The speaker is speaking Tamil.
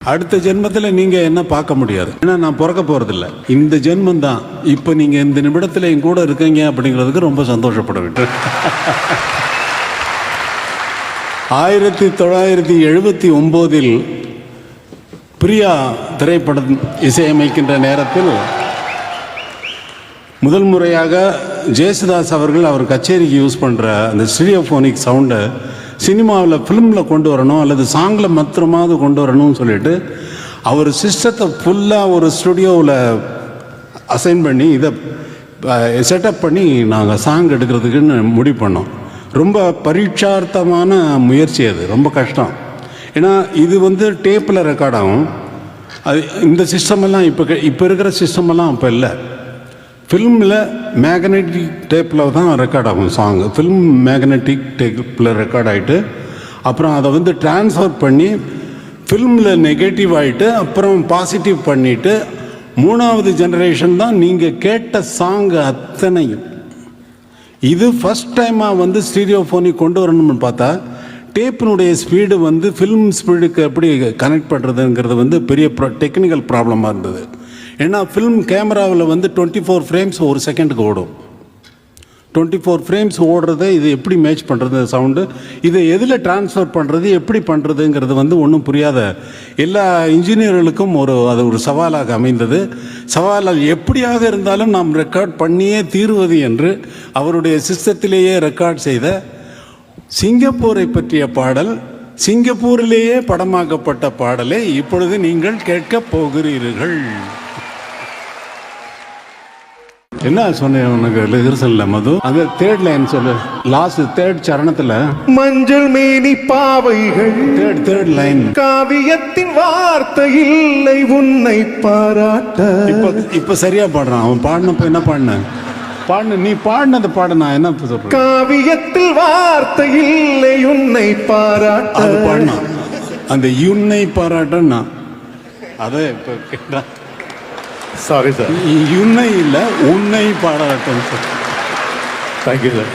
அடுத்த ஜென்மத்தில் நீங்கள் என்ன பார்க்க முடியாது. ஏன்னா நான் பிறக்க போகிறதில்ல. இந்த ஜென்மம் தான். இப்போ நீங்கள் இந்த நிமிடத்தில் என் கூட இருக்கீங்க அப்படிங்கிறதுக்கு ரொம்ப சந்தோஷப்பட வேண்டும். 1979 பிரியா திரைப்படம் இசையமைக்கின்ற நேரத்தில் முதல் முறையாக ஜேசுதாஸ் அவர்கள் அவர் கச்சேரிக்கு யூஸ் பண்ணுற அந்த ஸ்டீரியோஃபோனிக் சவுண்டை சினிமாவில் ஃபிலிமில் கொண்டு வரணும் அல்லது சாங்கில் மாத்திரமாவது கொண்டு வரணும்னு சொல்லிட்டு அவர் சிஸ்டத்தை ஃபுல்லாக ஒரு ஸ்டுடியோவில் அசைன் பண்ணி இதை செட்டப் பண்ணி நாங்கள் சாங் எடுக்கிறதுக்குன்னு முடிவு பண்ணோம். ரொம்ப பரீட்சார்த்தமான முயற்சி, அது ரொம்ப கஷ்டம். ஏன்னா இது டேப்பில் ரெக்கார்ட் ஆகும். அது இந்த சிஸ்டமெல்லாம் இப்போ இருக்கிற சிஸ்டமெல்லாம் அப்போ இல்லை. ஃபில்மில் மேக்னெட்டிக் டேப்பில் தான் ரெக்கார்ட் ஆகும் சாங்கு. ஃபில்ம் மேக்னெட்டிக் டேப்பில் ரெக்கார்ட் ஆகிட்டு அப்புறம் அதை ட்ரான்ஸ்ஃபர் பண்ணி ஃபில்மில் நெகட்டிவ் ஆகிட்டு அப்புறம் பாசிட்டிவ் பண்ணிவிட்டு 3வது ஜெனரேஷன் தான் நீங்கள் கேட்ட சாங்கு அத்தனையும். இது ஃபஸ்ட் டைமாக ஸ்டீரியோஃபோனிக் கொண்டு வரணும்னு பார்த்தா டேப்பினுடைய ஸ்பீடு ஃபில்ம் ஸ்பீடுக்கு எப்படி கனெக்ட் பண்ணுறதுங்கிறது பெரிய டெக்னிக்கல் ப்ராப்ளமாக இருந்தது. ஏன்னா ஃபில்ம் கேமராவில் 24 ஃப்ரேம்ஸ் ஒரு செகண்டுக்கு ஓடும். 24 ஃப்ரேம்ஸ் ஓடுறதை இது எப்படி மேட்ச் பண்ணுறது சவுண்டு, இதை எதில் ட்ரான்ஸ்ஃபர் பண்ணுறது, எப்படி பண்ணுறதுங்கிறது ஒன்றும் புரியாத எல்லா இன்ஜினியர்களுக்கும் அது ஒரு சவாலாக அமைந்தது. சவாலால் எப்படியாக இருந்தாலும் நாம் ரெக்கார்ட் பண்ணியே தீர்வது என்று அவருடைய சிஸ்டத்திலேயே ரெக்கார்ட் செய்த சிங்கப்பூரை பற்றிய பாடல், சிங்கப்பூரிலேயே படமாக்கப்பட்ட பாடலை இப்பொழுது நீங்கள் கேட்கப் போகிறீர்கள். என்ன சொன்னேன் உனக்கு ரிஹர்சல்ல மது? அந்த தேர்ட் லைன் சொல்லு, லாஸ்ட் தேர்ட் சரணத்துல மஞ்சள் மேனி பாவைகள் தேர்ட் லைன். காவியத்தின் வார்த்தை இல்லை உன்னை பாராட்ட. இப்ப சரியா பாடுறான் அவன். பாடினப்ப என்ன பாடின நீ பாடினது பாட, நான் என்ன சொல்றேன்? காவியத்தில் வார்த்தை இல்லை உன்னை பாராட்ட. அது பாடினா அந்த உன்னை பாராட்டன்னா அதை இப்ப கேட்டா. சாரி சார், உன்னை இல்லை உன்னை பாராட்டம். Thank you sir.